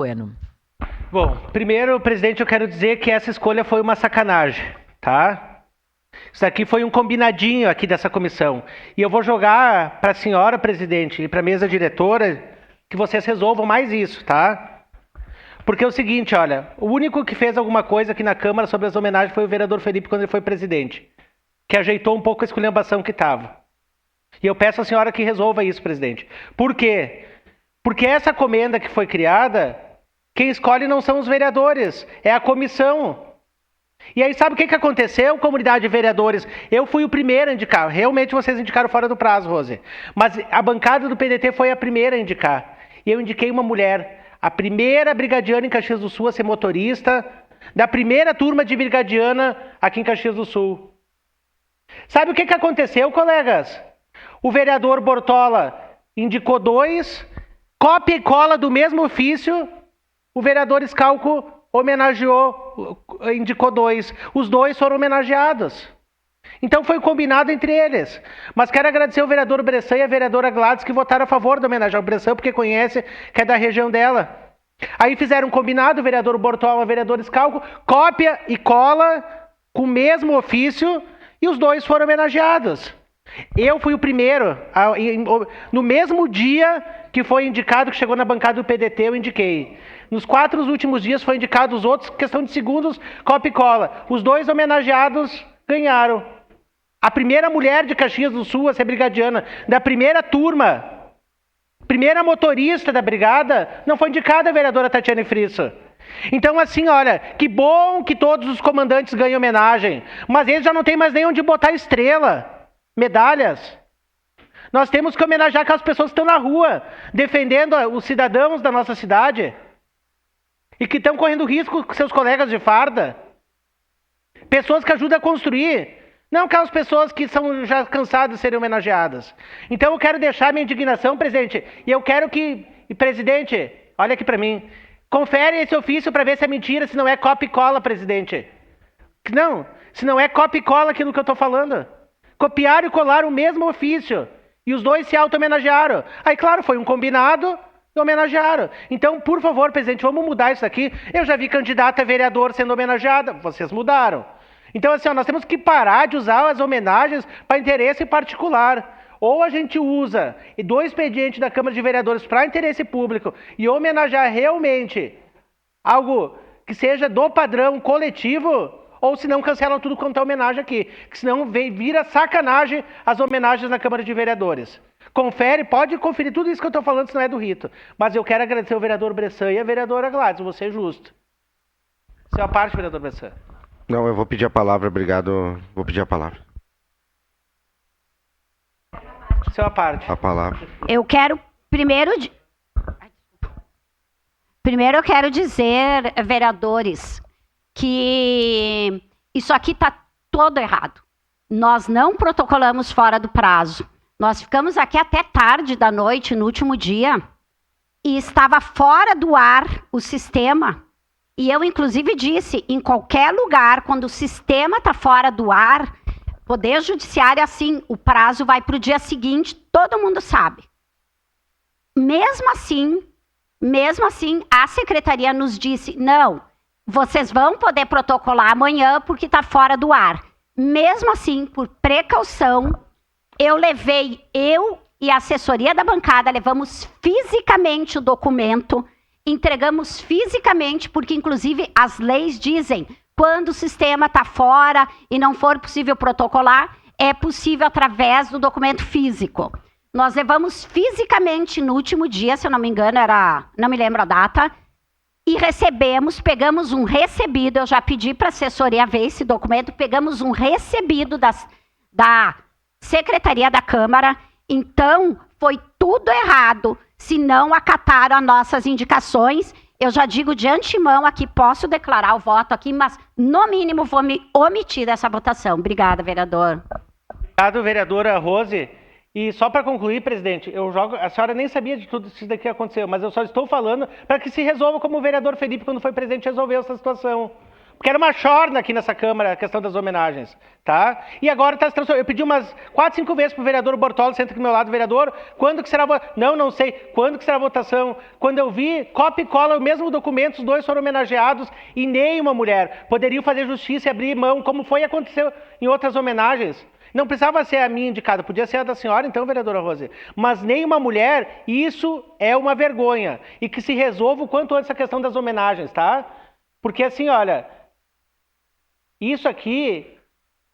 Bueno. Bom, primeiro, presidente, eu quero dizer que essa escolha foi uma sacanagem, tá? Isso aqui foi um combinadinho aqui dessa comissão. E eu vou jogar para a senhora, presidente, e para a mesa diretora, que vocês resolvam mais isso, tá? Porque é o seguinte, olha, o único que fez alguma coisa aqui na Câmara sobre as homenagens foi o vereador Felipe quando ele foi presidente, que ajeitou um pouco a esculhambação que estava. E eu peço à senhora que resolva isso, presidente. Por quê? Porque essa comenda que foi criada, quem escolhe não são os vereadores, é a comissão. E aí sabe o que aconteceu, comunidade de vereadores? Eu fui o primeiro a indicar. Realmente vocês indicaram fora do prazo, Rose. Mas a bancada do PDT foi a primeira a indicar. E eu indiquei uma mulher, a primeira brigadiana em Caxias do Sul a ser motorista, da primeira turma de brigadiana aqui em Caxias do Sul. Sabe o que aconteceu, colegas? O vereador Bortola indicou 2, cópia e cola do mesmo ofício, o vereador Scalco homenageou, indicou 2. Os 2 foram homenageados. Então foi combinado entre eles. Mas quero agradecer ao vereador Bressan e a vereadora Gladys que votaram a favor de homenagear o Bressan, porque conhece, que é da região dela. Aí fizeram um combinado, o vereador Bortola e o vereador Scalco, cópia e cola com o mesmo ofício, e os 2 foram homenageados. Eu fui o primeiro, no mesmo dia que foi indicado, que chegou na bancada do PDT, eu indiquei. Nos 4 últimos dias foi indicado os outros, questão de segundos, cópia e cola. Os 2 homenageados ganharam. A primeira mulher de Caxias do Sul a ser brigadiana, da primeira turma, primeira motorista da brigada, não foi indicada a vereadora Tatiane Frisso. Então, assim, olha, que bom que todos os comandantes ganham homenagem, mas eles já não têm mais nem onde botar estrela, medalhas. Nós temos que homenagear aquelas pessoas que estão na rua, defendendo os cidadãos da nossa cidade e que estão correndo risco com seus colegas de farda. Pessoas que ajudam a construir, não aquelas pessoas que são já cansadas de serem homenageadas. Então eu quero deixar minha indignação, presidente, e eu quero que, presidente, olha aqui para mim, confere esse ofício para ver se é mentira, se não é copia e cola, presidente. Não, se não é copia e cola aquilo que eu estou falando. Copiaram e colaram o mesmo ofício. E os 2 se auto-homenagearam. Aí, claro, foi um combinado e homenagearam. Então, por favor, presidente, vamos mudar isso aqui. Eu já vi candidata a vereador sendo homenageada. Vocês mudaram. Então, assim, ó, nós temos que parar de usar as homenagens para interesse particular. Ou a gente usa do expediente da Câmara de Vereadores para interesse público e homenagear realmente algo que seja do padrão coletivo, ou se não cancelam tudo quanto é homenagem aqui. Que senão vira sacanagem as homenagens na Câmara de Vereadores. Confere, pode conferir tudo isso que eu estou falando, se não é do rito. Mas eu quero agradecer ao vereador Bressan e a vereadora Gladys, vou ser justo. Sua parte, vereador Bressan. Não, eu vou pedir a palavra, obrigado. Vou pedir a palavra. Sua parte. A palavra. Eu quero primeiro eu quero dizer, vereadores, que isso aqui está todo errado. Nós não protocolamos fora do prazo. Nós ficamos aqui até tarde da noite, no último dia, e estava fora do ar o sistema. E eu, inclusive, disse, em qualquer lugar, quando o sistema está fora do ar, Poder Judiciário, assim, o prazo vai para o dia seguinte, todo mundo sabe. Mesmo assim, a secretaria nos disse, não, vocês vão poder protocolar amanhã porque está fora do ar. Mesmo assim, por precaução, eu e a assessoria da bancada levamos fisicamente o documento, entregamos fisicamente, porque inclusive as leis dizem, quando o sistema está fora e não for possível protocolar, é possível através do documento físico. Nós levamos fisicamente no último dia, se eu não me engano, não me lembro a data, e pegamos um recebido, eu já pedi para a assessoria ver esse documento, pegamos um recebido da Secretaria da Câmara, então foi tudo errado, se não acataram as nossas indicações. Eu já digo de antemão aqui, posso declarar o voto aqui, mas no mínimo vou me omitir dessa votação. Obrigada, vereador. Obrigado, vereadora Rose. E só para concluir, presidente, a senhora nem sabia de tudo isso daqui que aconteceu, mas eu só estou falando para que se resolva como o vereador Felipe, quando foi presidente, resolveu essa situação. Porque era uma chorna aqui nessa Câmara a questão das homenagens, tá? E agora está se transformando. Eu pedi umas 4, 5 vezes pro vereador Bortola, senta aqui do meu lado, vereador, quando que será a votação? Não sei. Quando que será a votação? Quando eu vi, copia e cola o mesmo documento, os dois foram homenageados e nenhuma mulher. Poderiam fazer justiça e abrir mão, como foi e aconteceu em outras homenagens. Não precisava ser a minha indicada, podia ser a da senhora, então, vereadora Rose. Mas nenhuma mulher, isso é uma vergonha. E que se resolva o quanto antes essa questão das homenagens, tá? Porque assim, olha, isso aqui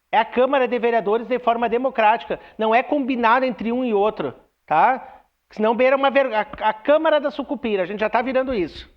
é a Câmara de Vereadores de forma democrática. Não é combinado entre um e outro, tá? Senão beira a Câmara da Sucupira. A gente já está virando isso.